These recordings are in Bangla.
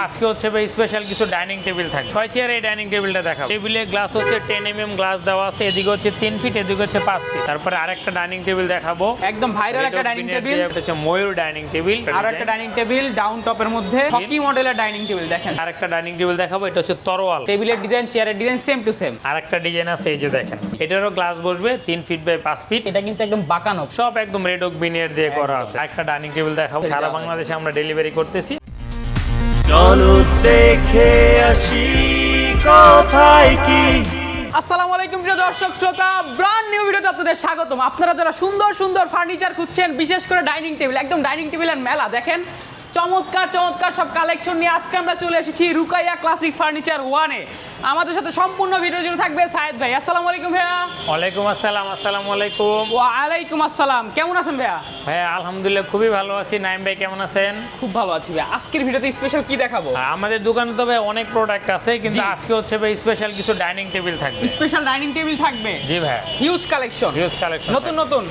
আজকে হচ্ছে ভাই স্পেশাল কিছু ডাইনিং টেবিল থাকবে। 6 চেয়ার এই ডাইনিং টেবিলটা দেখাবো। টেবিলে গ্লাস হচ্ছে 10 mm গ্লাস দেওয়া আছে, এদিকে হচ্ছে 3 ফিট, এদিকে হচ্ছে 5 ফিট। তারপরে আরেকটা ডাইনিং টেবিল দেখাবো, একদম ভাইরাল একটা ডাইনিং টেবিল। এটা হচ্ছে ময়ূর ডাইনিং টেবিল। আর একটা ডাইনিং টেবিল ডাউন টপের মধ্যে হকি মডেলের ডাইনিং টেবিল দেখেন। আরেকটা ডাইনিং টেবিল দেখাবো, এটা হচ্ছে তরোয়াল। টেবিলের ডিজাইন, চেয়ারের ডিজাইন সেম টু সেম। আরেকটা ডিজাইন আছে এই যে দেখেন, এটারও গ্লাস বসবে 3 ফিট বাই 5 ফিট। এটা কিন্তু একদম বাঁকানো, সব একদম রেড ওক বিনিয়ার দিয়ে করা আছে। একটা ডাইনিং টেবিল দেখাবো, সারা বাংলাদেশে আমরা ডেলিভারি করতেছি। চলো দেখে আসি কোথায় কি। আসসালামু আলাইকুম প্রিয় দর্শক শ্রোতা, ব্র্যান্ড নিউ ভিডিওতে আপনাদের স্বাগতম। আপনারা যারা সুন্দর সুন্দর ফার্নিচার খুঁজছেন, বিশেষ করে ডাইনিং টেবিল, একদম ডাইনিং টেবিলের মেলা দেখেন। চমৎকার চমৎকার সব কালেকশন নিয়ে আজকে আমরা চলে এসেছি রুকাইয়া ক্লাসিক ফার্নিচার ওয়ানে। আমাদের সাথে সম্পূর্ণ ভিডিও জুড়ে থাকবে সায়েদ ভাই। আসসালামু আলাইকুম ভাইয়া। ওয়ালাইকুম আসসালাম। আসসালামু আলাইকুম। ওয়ালাইকুম আসসালাম। কেমন আছেন ভাইয়া? ভাইয়া আলহামদুলিল্লাহ খুবই ভালো আছি। নাইম ভাই কেমন আছেন? খুব ভালো আছি ভাইয়া। আজকের ভিডিওতে স্পেশাল কি দেখাবো? আমাদের দোকানে তো ভাই অনেক প্রোডাক্ট আছে, কিন্তু জি। আজকে হচ্ছে ভাই স্পেশাল কিছু ডাইনিং টেবিল থাকবে। স্পেশাল ডাইনিং টেবিল থাকবে। জি ভাই, হিউজ কালেকশন, হিউজ কালেকশন, নতুন নতুন,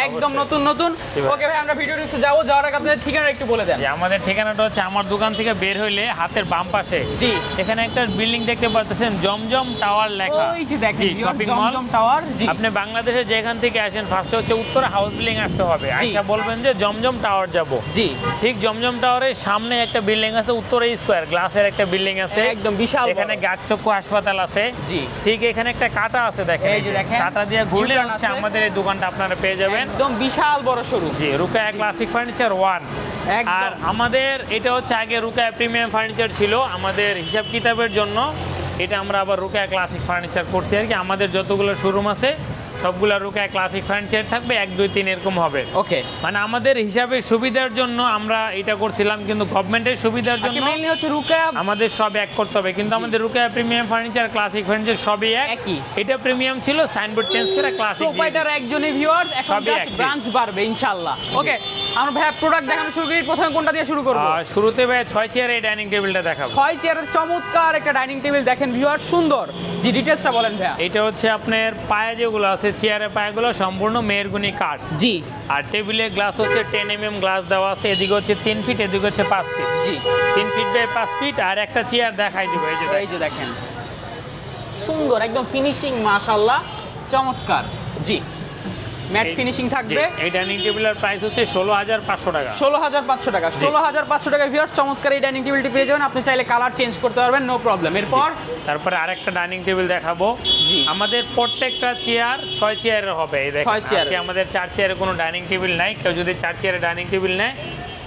একদম অবশ্যই। নতুন নতুন। জি ভাই। ওকে ভাই, আমরা ভিডিও নিচে যাবো, যাওয়ার আগে আপনাদের ঠিকানা একটু বলে দেন। যে আমাদের ঠিকানাটা হচ্ছে আমার দোকান থেকে বের হইলে হাতের বাম পাশে জি। এখানে একটা বিল্ডিং দেখতে পাচ্ছেন, জমজম টাওয়ার লেখা। ওই যে দেখেন শপিং মল। জমজম টাওয়ার। জি। আপনি বাংলাদেশে যেখান থেকে আসেন ফার্স্টে হচ্ছে উত্তর হাউস বিল্ডিং আসতে হবে। জি। আইসা বলবেন যে জমজম টাওয়ার যাব। জি। ঠিক জমজম টাওয়ারের সামনে একটা বিল্ডিং আছে, উত্তরে স্কয়ার গ্লাসের একটা বিল্ডিং আছে, একদম বিশাল বড়। এখানে গাছচক্ষু হাসপাতাল আছে। জি। ঠিক এখানে একটা কাঁটা আছে দেখেন, এই যে দেখেন। কাঁটা দিয়ে ঘুরলে U-turn হচ্ছে আছে। আমাদের এই দোকানটা আপনারা পেয়ে যাবেন। একদম বিশাল বড় শোরুম। জি, রুকায়া ক্লাসিক ফার্নিচার 1। একদম। আর আমাদের এটা হচ্ছে আগে রুকায়া প্রিমিয়াম ফার্নিচার ছিল, আমাদের হিসাব কিতাবের জন্য এটা আমরা আবার রুকায়া ক্লাসিক ফার্নিচার করছি আর কি। আমাদের যতগুলো শোরুম আছে সবগুলো রুকায়া ক্লাসিক ফার্নিচার থাকবে, 1 2 3 এরকম হবে। ওকে। মানে আমাদের হিসাবের সুবিধার জন্য আমরা এটা করছিলাম, কিন্তু গভর্নমেন্টের সুবিধার জন্য মেইনলি হচ্ছে রুকায়া। আমাদের সব এক করতে হবে। কিন্তু আমাদের Rukaiya premium furniture classic furniture সবই একই। এটা প্রিমিয়াম ছিল, সাইনবোর্ড চেঞ্জ করে ক্লাসিক। প্রোপাইটার একজনই ভিউয়ার্স, এখন সবই জাস্ট একই। ব্রাঞ্চ বাড়বে ইনশাআল্লাহ। ওকে, আমরা ভাই প্রোডাক্ট দেখানো শুরু করি। প্রথমে কোনটা দিয়ে শুরু করব? শুরুতে ভাই 6 চেয়ার এই ডাইনিং টেবিলটা দেখাবো। 6 চেয়ারের চমৎকার একটা ডাইনিং টেবিল দেখেন ভিউয়ার্স, সুন্দর। জি, ডিটেইলসটা বলেন ভাইয়া। এটা হচ্ছে আপনার পায়ে যেগুলো আছে, চেয়ারের পায়েগুলো সম্পূর্ণ মেহরগুনি কাঠ। জি। আর টেবিলে গ্লাস হচ্ছে 10 mm গ্লাস দেওয়া আছে, এদিকে হচ্ছে 3 ফিট, এদিকে হচ্ছে 5 ফিট। জি। 3 ফিট বাই 5 ফিট। আর একটা চেয়ার দেখাই দিব, এই যে এই যে দেখেন, সুন্দর একদম ফিনিশিং, মাশাআল্লাহ চমৎকার। জি, ম্যাট ফিনিশিং থাকবে। এই ডাইনিং টেবিলের প্রাইস হচ্ছে 16,500 টাকা। 16,500 টাকা। 16,500 টাকা ভিউয়ার্স, চমৎকার এই ডাইনিং টেবিলটি পেয়ে যাবেন। আপনি চাইলে কালার চেঞ্জ করতে পারবেন, নো প্রবলেম। এরপর তারপরে আরেকটা ডাইনিং টেবিল দেখাবো। জি। আমাদের প্রত্যেকটা চেয়ার 6 চেয়ারের হবে। এই দেখেন, 6 চেয়ারের। আজকে আমাদের 4 চেয়ারের কোনো ডাইনিং টেবিল নাই। কেউ যদি 4 চেয়ারের ডাইনিং টেবিল নেয়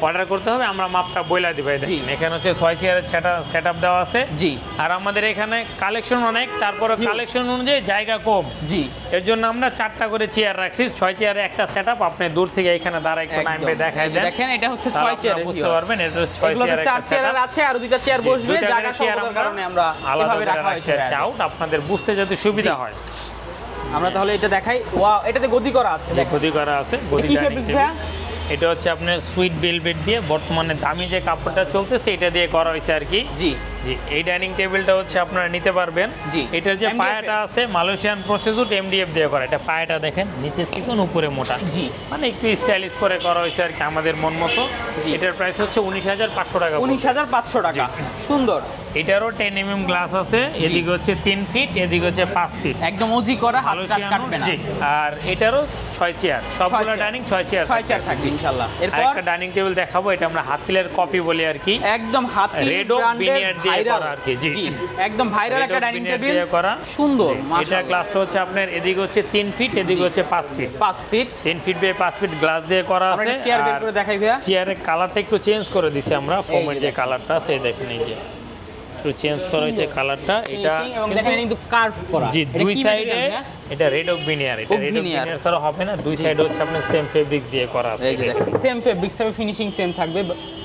অর্ডার করতে হবে, আমরা মাপটা বইলা দিব। এই দেখেন, এখানে হচ্ছে 6 চেয়ারের সেটআপ দেওয়া আছে। জি। আর আমাদের এখানে কালেকশন অনেক, তারপরে কালেকশন অনুযায়ী জায়গা কম। জি। এর জন্য আমরা 4টা করে চেয়ার রাখছি। 6 চেয়ারে একটা সেটআপ। আপনি দূর থেকে এখানে দাঁড়ায় একটু নামবে দেখাই দেন। দেখেন, এটা হচ্ছে তাহলে 6 চেয়ারের, বুঝতে পারবেন এটা 6 এগুলোতে চেয়ারের 4 চেয়ারের আছে, আর দুইটা চেয়ার বসবে। জায়গা স্বল্পতার কারণে আমরা আলাদা এভাবে রাখা হয়েছে। আউট আপনাদের বুঝতে যাতে সুবিধা হয়। আমরা তাহলে এটা দেখাই। ওয়াও, এটাতে গদি করা আছে দেখো। গদি করা আছে, গদি কি ডাইনিং ফেব্রিক টেবিল। ভাইয়া? এটা হচ্ছে আপনার সুইট ভেলভেট দিয়ে, বর্তমানে দামি যে কাপড়টা চলতেছে এটা দিয়ে করা হয়েছে আর কি। জি। জি, এই ডাইনিং টেবিলটা হচ্ছে আপনারা নিতে পারবেন। জি। এটার যে MDF পায়াটা আছে মালয়েশিয়ান প্রসেসড MDF দিয়ে করা। এটা পায়াটা দেখেন, নিচে চিকন উপরে মোটা। জি। মানে একটু স্টাইলিশ করে করা হয়েছে আর কি আমাদের মন মতো। জি। এটার প্রাইস হচ্ছে 19,500 টাকা। 19,500 টাকা। সুন্দর। এটারও 10 mm গ্লাস আছে, এদিকে হচ্ছে 3 ফিট, এদিকে হচ্ছে 5 ফিট। একদম ওজি করা, হাত মালয়েশিয়ানো, কাটবে না। জি। আর এটারও 6 চেয়ার, সবগুলো চেয়ার। Dining 6 chair. 6 চেয়ার থাকবে ইনশাআল্লাহ। এরপর একটা ডাইনিং টেবিল দেখাবো, এটা আমরা হাতিলের কপি বলি আর কি। একদম হাতি রেড ওক ব্র্যান্ডের বিনিয়ার দিয়ে ভাইরাল করা আর কি। জি। একদম ভাইরাল রেড একটা ওক ডাইনিং বিনিয়ার টেবিল দিয়ে করা। সুন্দর, এটা মাশাআল্লাহ। গ্লাসটা হচ্ছে আপনার এদিকে হচ্ছে 3 ফিট, এদিকে হচ্ছে 5 feet. 5 feet. 3 feet by 5 feet glass দিয়ে করা আমরা আছে। একটা চেয়ার বের করে দেখাই ভাইয়া। চেয়ারের কালারটা একটু চেঞ্জ করে দিছি আমরা, ফোমের যে দেখেন। কালারটা আছে এই দেখেন, এই যে একটু চেঞ্জ করা হয়েছে কালারটা। এটা ফিনিশিং এবং দেখেন কিন্তু কার্ভ করা। জি, এটা দুই কি সাইডে material ভাইয়া? এটা রেড ওক বিনিয়ার। এটা okay red okay veneer। Veneer ছাড়া হবে না। দুই সাইডে হচ্ছে আপনার সেম ফেব্রিক দিয়ে করা আছে। এই যে দেখেন, সেম ফেব্রিক্স থাকবে, ফিনিশিং সেম থাকবে,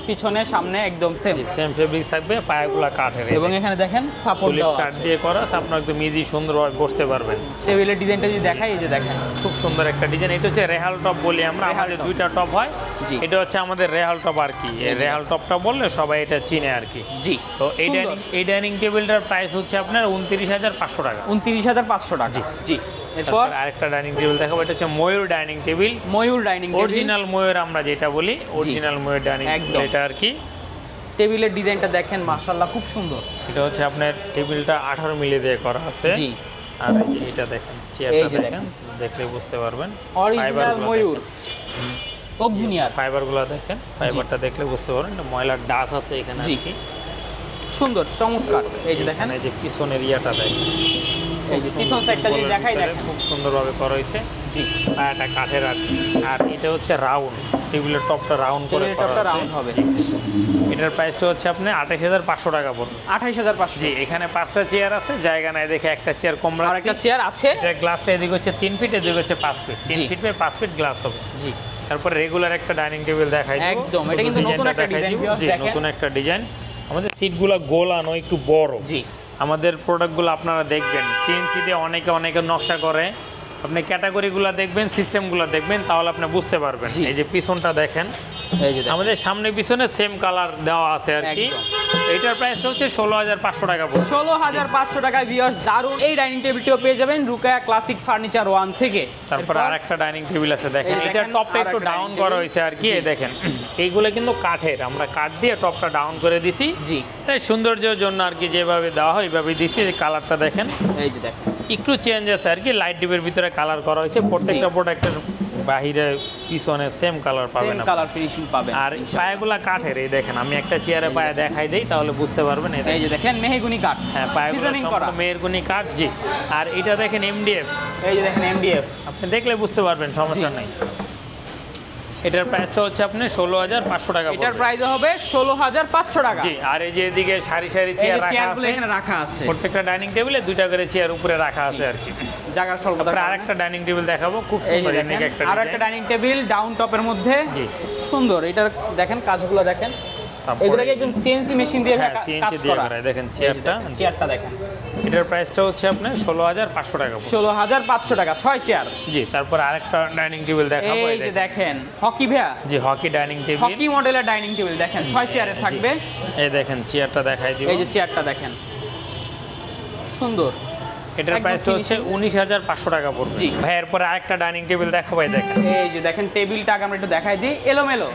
পিছনে সামনে একদম সেম। সেম ফেব্রিক থাকবে, পায়াগুলা কাঠের এবং এখানে দেখেন সাপোর্ট সুলিপ দেওয়া কাঠ আছে। দিয়ে করা, আপনার একদম ইজি সুন্দরভাবে বসতে পারবেন। টেবিলের ডিজাইনটা যদি দেখাই, এই যে দেখেন, খুব সুন্দর একটা ডিজাইন। এটা হচ্ছে রেহাল টপ বলি আমরা, রেহাল আমাদের টপ। 2টা টপ হয়। জি। এটা হচ্ছে আমাদের রেহাল টপ আর কি। এই রেহাল টপটা বললে সবাই এটা চিনে আর কি। জি। তো সুন্দর। এই ডাইনিং টেবিলটার প্রাইস হচ্ছে আপনার 29,500 টাকা। 29,500 টাকা। জি। এরপর তারপর আরেকটা ডাইনিং টেবিল দেখাবো, এটা হচ্ছে ময়ূর ডাইনিং টেবিল। ময়ূর ডাইনিং টেবিল। অরিজিনাল ময়ূর আমরা যেটা বলি, অরিজিনাল ময়ূর ডাইনিং একদম। এটা আর কি। টেবিলের ডিজাইনটা দেখেন মাশাআল্লাহ খুব সুন্দর। এটা হচ্ছে আপনার টেবিলটা 18 মিলি দিয়ে করা আছে। জি। আর এই যে এটা দেখেন, এই চেয়ারটা যে দেখেন, দেখলে বুঝতে পারবেন। অরিজিনাল ফাইবারগুলো ময়ূর ও বুনিয়াদ। ফাইবারগুলো দেখেন, ফাইবারটা দেখলে বুঝতে পারবেন এটা ময়লার ডাস আছে এখানে জি। আর কি। সুন্দর চমৎকার। এই যে দেখেন, এখানে যে পিছনের ইয়াটা দেখেন, এই যে পিছন সাইডটা যদি দেখাই দেখেন, খুব সুন্দরভাবে করা হয়েছে। জি। পায়াটা কাঠের আর কি। আর এটা হচ্ছে রাউন্ড, টেবিলের টপটা রাউন্ড করে টেবিলের করা টপটা আছে। রাউন্ড হবে। এটার প্রাইসটা হচ্ছে আপনি 28,500 টাকা পড়বে। 28,500। জি, এখানে 5টা চেয়ার আছে, জায়গা নাই দেখে একটা চেয়ার কম আর রাখছি। একটা চেয়ার আছে। এটা গ্লাসটা এদিকে হচ্ছে 3 ফিট, এদিকে হচ্ছে 5 ফিট। 3 জি। ফিট বাই 5 ফিট গ্লাস হবে। জি। তারপরে রেগুলার একটা ডাইনিং টেবিল দেখাই দিব। একদম, এটা কিন্তু নতুন একটা ডিজাইন, জি, দেখেন। নতুন একটা ডিজাইন। আমাদের সিটগুলো গোলানো একটু বড়। জি। আমাদের প্রোডাক্টগুলো আপনারা দেখবেন সিএনসি দিয়ে অনেকে নকশা করে। আপনি ক্যাটাগরিগুলো দেখবেন, সিস্টেমগুলো দেখবেন, তাহলে আপনি বুঝতে পারবেন। জি। এই যে পিছনটা দেখেন, এই যে দেখেন। আমাদের সামনে পিছনে সেম কালার দেওয়া আছে আর কি। এইটার প্রাইসটা হচ্ছে 16,500 টাকা পড়বে। 16,500 টাকায় ভিউয়ার্স দারুণ এই ডাইনিং টেবিলটিও পেয়ে যাবেন রুকায়া ক্লাসিক ফার্নিচার 1 থেকে। তারপরে আরেকটা ডাইনিং টেবিল আছে দেখেন, এই এটা দেখেন, টপটা একটু আরেকটা ডাউন dining করা table। হয়েছে আর কি। জি। এই দেখেন, এইগুলো কিন্তু কাঠের, আমরা কাঠ দিয়ে টপটা ডাউন করে দিছি। জি। তাই সৌন্দর্যের জন্য আর কি যেভাবে দেওয়া হয় এইভাবে দিছি। এই কালারটা দেখেন, এই যে দেখেন, একটু চেঞ্জ আছে আর কি, লাইট ডিপের ভিতরে কালার করা হয়েছে। প্রত্যেকটা প্রোডাক্টের বাহিরে পিছনে সেম কালার পাবেন সেম আপনি। কালার ফিনিশিং পাবেন। আর পায়াগুলা কাঠের। এই দেখেন, আমি একটা চেয়ারে পায়া দেখাই দেই তাহলে বুঝতে পারবেন। এই এই দেখেন, যে দেখেন মেহগুনি কাঠ। হ্যাঁ, পায়াগুলো সিজনিং করা। সম্পূর্ণ মেহেরগনি কাঠ। জি। আর এটা দেখেন এমডিএফ, এই যে দেখেন এমডিএফ। আপনি দেখলে বুঝতে পারবেন, সমস্যা জি। নাই। এটার প্রাইসটা হচ্ছে আপনি 16,500 টাকা এটার পড়বে। প্রাইস হবে 16,500 টাকা। জি। আর এই যে এদিকে সারি সারি এই চেয়ার যে রাখা চেয়ারগুলো আছে, এখানে রাখা আছে। প্রত্যেকটা ডাইনিং টেবিলে 2টা করে চেয়ার উপরে রাখা আছে আর কি। জায়গার স্বল্পতার তারপরে কারণে। আরেকটা ডাইনিং টেবিল দেখাবো, খুব এই যে সুন্দর দেখেন, ইউনিক একটা আরো একটা ডিজাইন। ডাইনিং টেবিল ডাউন টপের মধ্যে। জি। সুন্দর, এটার দেখেন কাজগুলো দেখেন। তারপরে- এগুলোকে একদম সিএনসি মেশিন দিয়ে হ্যাঁ, কাজ সিএনসি দিয়ে করা। করা। দেখেন এই যে চেয়ারটা, দেখেন, চেয়ারটা দেখেন। এটার প্রাইসটা হচ্ছে আপনার 16,500 টাকা পড়বে। 16,500 টাকা 6 চেয়ার। জি। তারপর আরেকটা ডাইনিং টেবিল দেখাবো, এই যে দেখেন হকি ভ্যা, জি, হকি ডাইনিং টেবিল। হকি মডেলের ডাইনিং টেবিল দেখেন 6 চেয়ারের থাকবে। এই দেখেন চেয়ারটা দেখাই দিব। এই যে চেয়ারটা দেখেন সুন্দর। এটার একদম প্রাইসটা হচ্ছে finishing। 19,500 টাকা পড়বে। জি। ভাই এরপরে আরেকটা ডাইনিং টেবিল দেখাবো, এই দেখেন। এই যে দেখেন টেবিলটা আগে আমরা একটু দেখাই দিই, এলোমেলো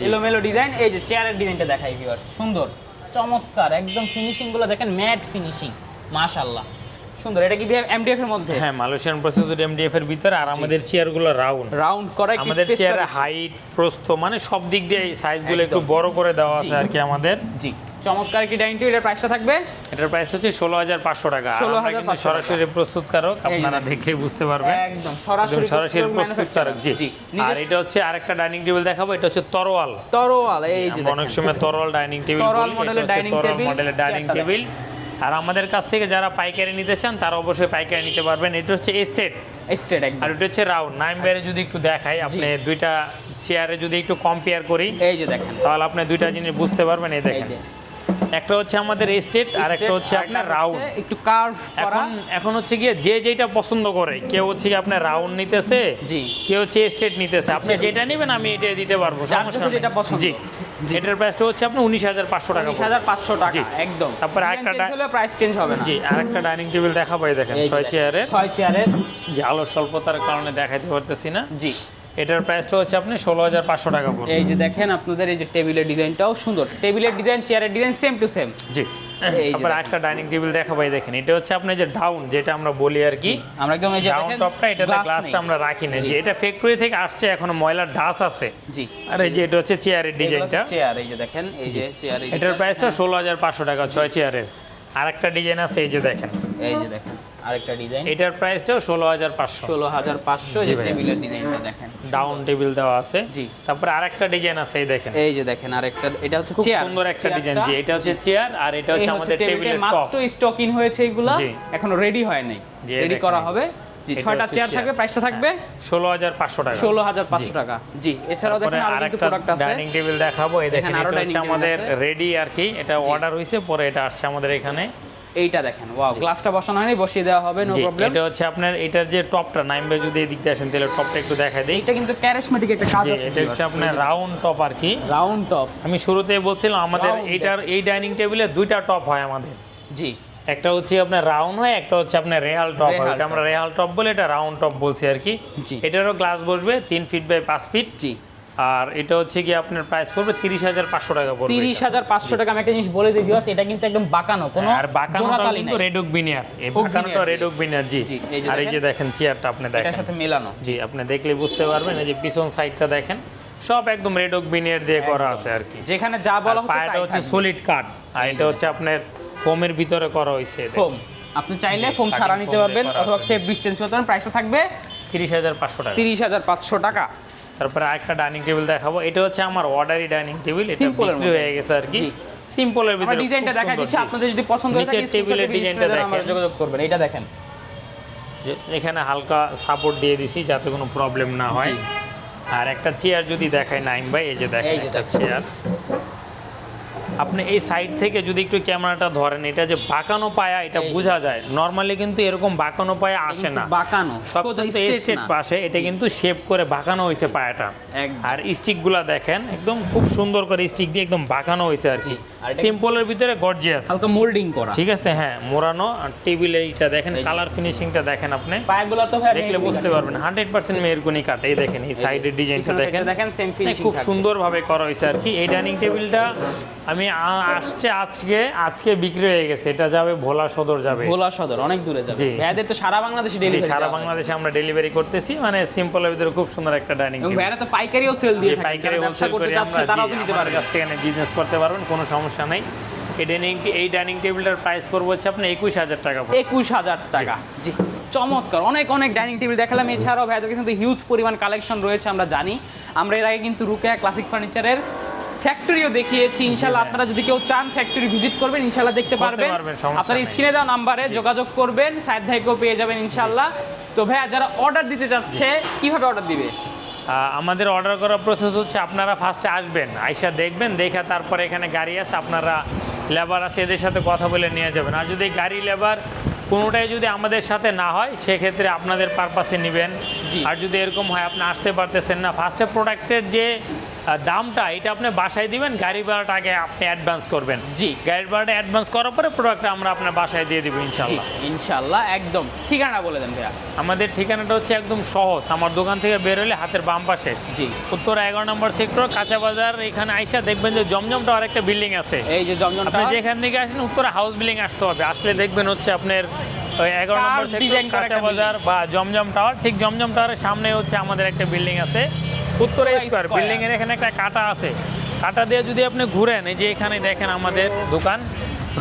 এলোমেলো ডিজাইন। এই যে চেয়ারের ডিজাইনটা দেখাই ভিউয়ার্স, সুন্দর চমৎকার একদম ফিনিশিং গুলো দেখেন, ম্যাট ফিনিশিং মাশাআল্লাহ সুন্দর। এটা কি এমডিএফ এর মধ্যে? হ্যাঁ, মালয়েশিয়ান প্রসেসর এমডিএফ এর ভিতরে। আর আমাদের চেয়ারগুলো রাউন্ড, রাউন্ড করা একটু আমাদের space চেয়ারের টা বেশি। হাইট প্রস্থ মানে সব দিক দিয়ে এই সাইজগুলো একটু একদম। বড় করে দেওয়া আছে জি। আর কি আমাদের। জি, চমৎকার কি ডাইনিং টেবিলের প্রাইসটা থাকবে? এটার প্রাইস হচ্ছে 16,500 টাকা। আর আমরা 16,500 কিন্তু সরাসরি প্রস্তুতকারক, আপনারা দেখেন। দেখলেই বুঝতে পারবেন। একদম সরাসরি সরাসরি প্রস্তুতকারক। জি। জি, আর এটা হচ্ছে আরেকটা ডাইনিং টেবিল দেখাবো, এটা হচ্ছে তরোয়াল। তরোয়াল। এই যে আমরা অনেক দেখেন সময় তরোয়াল ডাইনিং টেবিল তরোয়াল বলি, মডেলের এটা হচ্ছে dining তরোয়াল table, মডেলের ডাইনিং চেয়ারটা টেবিল। আর আমাদের কাছ থেকে যারা পাইকারি নিতে চান তারা অবশ্যই পাইকারি নিতে পারবেন। এটা হচ্ছে এস্টেট, স্ট্রেট একদম। আর এটা হচ্ছে রাউন্ড। নাইম বাইরে যদি একটু দেখাই, আপনি দুইটা চেয়ারে যদি একটু কম্পেয়ার করি এই যে দেখেন, তাহলে আপনি দুইটা জিনিস বুঝতে পারবেন। এই এই দেখেন, যে একটা হচ্ছে আমাদের এস্টেট আর একটা হচ্ছে আপনার রাউন্ড। একটু কার্ভ করা। এখন হচ্ছে গিয়ে যে যেটা পছন্দ করে, কেউ হচ্ছে কি আপনার রাউন্ড নিতেছে, জি। কেউ হচ্ছে স্ট্রেট নিতেছে। আপনি যেটা নেবেন আমি এটাই দিতে পারবো, যার সমস্যা যখন নেই। যেটা পছন্দ। জি। এটার প্রাইসটা হচ্ছে আপনার 19,500 টাকা পড়বে। 19,500 টাকা জি। একদম। তারপরে Design আরেকটা change হলে প্রাইস চেঞ্জ হবে না। জি। আরেকটা ডাইনিং টেবিল দেখাবো, এই দেখেন এই যে 6 দেখেন, চেয়ারের। 6 চেয়ারের। যে আলো স্বল্পতার কারণে দেখাতে পারতেছি না। জি। এটার প্রাইসটা হচ্ছে আপনি 16,500 টাকা পড়বে। এই যে দেখেন আপনাদের এই যে টেবিলের ডিজাইনটাও সুন্দর, টেবিলের ডিজাইন চেয়ারের ডিজাইন সেম টু সেম। জি। এই যে তারপর একটা ডাইনিং টেবিল দেখাবো, এই দেখেন এটা হচ্ছে আপনি যে ডাউন, যেটা আমরা বলি আর কি, আমরা একদম এই যে ডাউন দেখেন টপটা, এটাতে glass গ্লাসটা নেই। আমরা রাখি না। জি। যে এটা ফ্যাক্টরি থেকে আসছে, এখনো ময়লার ডাস আছে। জি। আর এই যে এটা হচ্ছে চেয়ারের ডিজাইনটা। চেয়ার এই যে দেখেন, এই যে চেয়ার এটার প্রাইসটা 16,500 টাকা 6 চেয়ারের। আরেকটা ডিজাইন আছে, এই যে দেখেন, এই যে দেখেন আরেকটা ডিজাইন এটার প্রাইসটাও 16,500। 16,500 জি যে ভাই। টেবিলের ডিজাইনটা দেখেন। ডাউন টেবিল দেওয়া আছে। জি। তারপরে আরেকটা ডিজাইন আছে, এই দেখেন, এই যে দেখেন আরেকটা, এটা হচ্ছে খুব চেয়ার। সুন্দর একটা ডিজাইন। জি, এটা হচ্ছে চেয়ার আর এটা হচ্ছে আমাদের টেবিলের টপ। মাত্র স্টক ইন হয়েছে এগুলা, জি। এখনো রেডি হয় নাই, জি, রেডি দেখেন। করা হবে। জি, এটা 6টা হচ্ছে চেয়ার চেয়ার। থাকবে, প্রাইসটা থাকবে 16,500 টাকা। 16,500 টাকা। জি, এছাড়াও তারপরে দেখেন আরো কিন্তু আরেকটা প্রোডাক্ট আছে। ডাইনিং টেবিল দেখাবো, এই দেখেন, দেখেন আরো এটা হচ্ছে dining table আমাদের আছে। রেডি আর কি। এটা অর্ডার হইছে, পরে এটা আসছে আমাদের এখানে। এইটা দেখেন, ওয়াও, গ্লাসটা বসানো হয়নি, বসিয়ে দেওয়া হবে, নো জি, প্রবলেম। এটা হচ্ছে আপনার এটার যে টপটা, নাইমবে যদি এদিক দিয়ে আসেন তাহলে টপটা একটু দেখাই দেই। এইটা কিন্তু ক্যারিসমেটিক একটা কাজ জি, আছে। এটা হচ্ছে আপনার রাউন্ড টপ আর কি। Round top. আমি শুরুতেই বলছিলাম আমাদের Round এই ডাইনিং টেবিলে দুইটা টপ হয় আমাদের। জি। একটা হচ্ছে আপনার রাউন্ড হয়, একটা হচ্ছে আপনার রেহাল টপ হয়। রেহাল এটা আমরা top। রেহাল টপ বলে, এটা রাউন্ড টপ বলছি আর কি। জি। এটারও গ্লাস বসবে 3 ফিট বাই 5 ফিট। জি। আর এটা হচ্ছে কি আপনার প্রাইস পড়বে 30,500 টাকা পড়বে। 30,500 টাকা। আমি একটা জিনিস বলে দিই ভিউয়ার্স, এটা কিন্তু একদম বাঁকানো, কোনো আর বাঁকানোটা জোড়াতালি কিন্তু নাই। রেড ওক বিনিয়ার, এই ওক বাঁকানোটা বিনিয়ার, রেড ওক বিনিয়ার। জি জি, এই যে আর এই যে দেখেন চেয়ারটা আপনি দেখেন এটার সাথে মেলানো। জি, আপনি দেখলে বুঝতে পারবেন। এই যে পিছন সাইডটা দেখেন, সব একদম রেড ওক বিনিয়ার দিয়ে করা আছে আর কি। যেখানে যা বলা আর হচ্ছে পায়াটা তাই হচ্ছে থাকবে। সলিড কাঠ, আর এটা হচ্ছে আপনার ফোমের ভিতরে করা হয়েছে। ফোম, আপনি চাইলে ফোম ছাড়া cutting নিতে foam পারবেন দিয়ে করা অথবা আছে। ফেব্রিক চেঞ্জ করতে পারেন। প্রাইসটা থাকবে 30,500 টাকা। 30,500 টাকা। তারপরে আরেকটা ডাইনিং টেবিল দেখাবো। এটা হচ্ছে আমার অর্ডারি ডাইনিং টেবিল, এটা Simple এর বিক্রি মধ্যে। হয়ে গেছে আর কি। জি। সিম্পলের আমরা ভিতরে ডিজাইনটা দেখা দিচ্ছি, আপনাদের যদি পছন্দ হয় নিচের টেবিলের ডিজাইনটা দেখেন, যোগাযোগ করবেন। এটা দেখেন, যে এখানে হালকা সাপোর্ট দিয়ে দিছি যাতে কোনো প্রবলেম না হয়। জি। আর একটা চেয়ার যদি দেখাই নাইম ভাই, এই যে দেখেন এই যে একটা দেখেন। চেয়ার। আপনি এই সাইড থেকে যদি একটু ক্যামেরাটা ধরেন, এটা যে বাঁকানো পায়া এটা এই যে। বোঝা যায়। নরমালি কিন্তু এরকম বাঁকানো পায়া আসে কিন্তু না, বাঁকানো, সব সোজা কিন্তু straight স্ট্রেট না। পাশে এটা কিন্তু শেপ করে বাঁকানো হয়েছে পায়াটা। একদম। আর স্টিকগুলা দেখেন একদম খুব সুন্দর করে স্টিক দিয়ে একদম বাঁকানো হয়েছে আর কি। জি। আর এটা সিম্পলের ভিতরে গর্জিয়াস, হালকা মোল্ডিং করা। ঠিক আছে। হ্যাঁ, মোড়ানো। আর টেবিলে এইটা দেখেন, এই যে। কালার ফিনিশিংটা দেখেন আপনি, পায়াগুলো তো ভাই দেখলে বুঝতে পারবেন 100% মেহরগুনি কাঠ। এই দেখেন এই সাইডের ডিজাইনটা দেখেন, দেখেন সেম ফিনিশিং খুব সুন্দরভাবে করা হয়েছে আর কি। এই ডাইনিং টেবিলটা আমি আসছে আজকে বিক্রি হয়ে গেছে। এটা যাবে ভোলা সদর যাবে। ভোলা সদর, অনেক দূরে যাবে। জি। ভাইয়াদের তো সারা বাংলাদেশে জি, ডেলিভারি, সারা বাংলাদেশে আমরা ডেলিভারি করতেছি। মানে সিম্পলের ভিতরে খুব সুন্দর একটা ডাইনিং এবং টেবিল। ভাইয়ারা তো পাইকারিও সেল দিয়ে থাকে, পাইকারি যারা ব্যবসা হোলসেল করতে করে চাচ্ছে আমরা তারাও তো নিতে আমাদের পারবে। কাছ থেকে বিজনেস করতে পারবেন, কোনো সমস্যা নেই। এই ডাইনিং টেবিলটার প্রাইস পড়বে হচ্ছে আপনার 21,000 টাকা। 21,000 টাকা। জি, চমৎকার। অনেক অনেক ডাইনিং টেবিল দেখালাম। এছাড়াও ভাইয়াদের কাছে কিন্তু হিউজ পরিমাণ কালেকশন রয়েছে, আমরা জানি। আমরা এর আগে কিন্তু রুকেয়া ক্লাসিক ফার্নিচারের ফ্যাক্টরিও দেখিয়েছি। ইনশাল্লাহ আপনারা যদি কেউ চান ফ্যাক্টরি ভিজিট করবেন, ইনশাল্লাহ দেখতে পারবেন। সমস্যা আপনার নেই। স্ক্রিনে দেওয়া নাম্বারে যোগাযোগ করবেন, সাইদ ভাইকেও পেয়ে যাবেন ইনশাল্লাহ। তো ভাইয়া যারা অর্ডার দিতে চাচ্ছে কিভাবে অর্ডার দিবে? আমাদের অর্ডার করার প্রসেস হচ্ছে আপনারা ফার্স্টে আসবেন, আইসা দেখবেন, দেখা তারপরে এখানে গাড়ি আছে, আপনারা লেবার আছে, এদের সাথে কথা বলে নিয়ে যাবেন। আর যদি গাড়ি লেবার কোনোটাই যদি আমাদের সাথে না হয়, সেক্ষেত্রে আপনাদের পারপাসে নেবেন। জি। আর যদি এরকম হয় আপনি আসতে পারতেছেন না, ফার্স্টে প্রোডাক্টের যে দামটা এটা আপনি বাসায় দিবেন, গাড়ি ভাড়াটা আগে আপনি অ্যাডভান্স করবেন। জি। গাড়ি ভাড়াটা অ্যাডভান্স করার পরে প্রোডাক্টটা আমরা আপনার বাসায় দিয়ে দেবো জি, ইনশাল্লাহ। ইনশাল্লাহ। একদম ঠিকানা বলে দেন ভাইয়া। আমাদের ঠিকানাটা হচ্ছে একদম সহজ। আমার দোকান থেকে বের হলে হাতের বাম পাশে, জি, উত্তর 11 নম্বর সেক্টর, কাঁচা বাজার। এখানে আইসা দেখবেন যে জমজম টাওয়ার একটা বিল্ডিং আছে। এই যে জমজম আপনি টাওয়ার। যেখান থেকে আসেন উত্তরে হাউস বিল্ডিং আসতে হবে। আসলে দেখবেন হচ্ছে আপনার ওই 11 নম্বর Curve সেক্টর, design করা কাঁচা একটা বাজার বা জমজম টাওয়ার। ঠিক জমজম টাওয়ারের সামনে হচ্ছে আমাদের একটা বিল্ডিং আছে, উত্তরে স্কয়ার। বিল্ডিং এর এখানে একটা কাঁটা আছে, কাঁটা দিয়ে যদি আপনি ঘুরেন, এই যে এখানে দেখেন আমাদের দোকান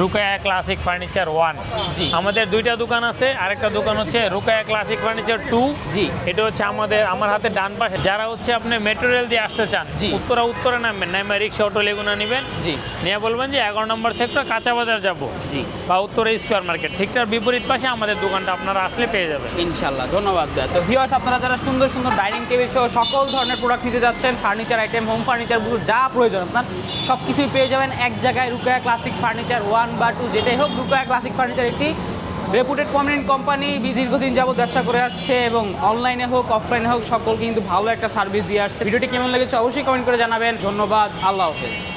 রুকায়া ক্লাসিক ফার্নিচার 1। জি। আমাদের দুইটা দোকান আছে, আরেকটা দোকান হচ্ছে রুকায়া ক্লাসিক ফার্নিচার 2। জি। এটা হচ্ছে আমার হাতে ডান পাশে। যারা হচ্ছে আপনি মেট্রো রেল দিয়ে আসতে চান, জি। উত্তরে নামবেন, নামে রিক্সা অটো লেগুনা নেবেন, জি, নিয়ে বলবেন যে 11 নম্বর সেক্টর, কাঁচা বাজার যাবো, জি, বা উত্তরে স্কয়ার মার্কেট। ঠিক তার বিপরীত পাশে আমাদের দোকানটা আপনারা আসলে পেয়ে যাবেন। ইনশাল্লাহ। ধন্যবাদ ভাইয়া। তো ভিউয়ার্স, আপনারা যারা সুন্দর সুন্দর ডাইনিং টেবিল সহ সকল ধরনের প্রোডাক্ট নিতে যাচ্ছেন, ফার্নিচার আইটেম, হোম ফার্নিচার, যা প্রয়োজন আপনার সব কিছুই পেয়ে যাবেন এক জায়গায়। রুকায়া ক্লাসিক ফার্নিচার 1 বা 2 যেটাই হোক, রুকায়া ক্লাসিক ফার্নিচার একটি রেপুটেড প্রমিনেন্ট কোম্পানি, দীর্ঘদিন যাবত ব্যবসা করে আসছে এবং অনলাইনে হোক অফলাইনে হোক সকলকে কিন্তু ভালো একটা সার্ভিস দিয়ে আসছে। ভিডিওটি কেমন লেগেছে অবশ্যই কমেন্ট করে জানাবেন। ধন্যবাদ, আল্লাহ হাফেজ।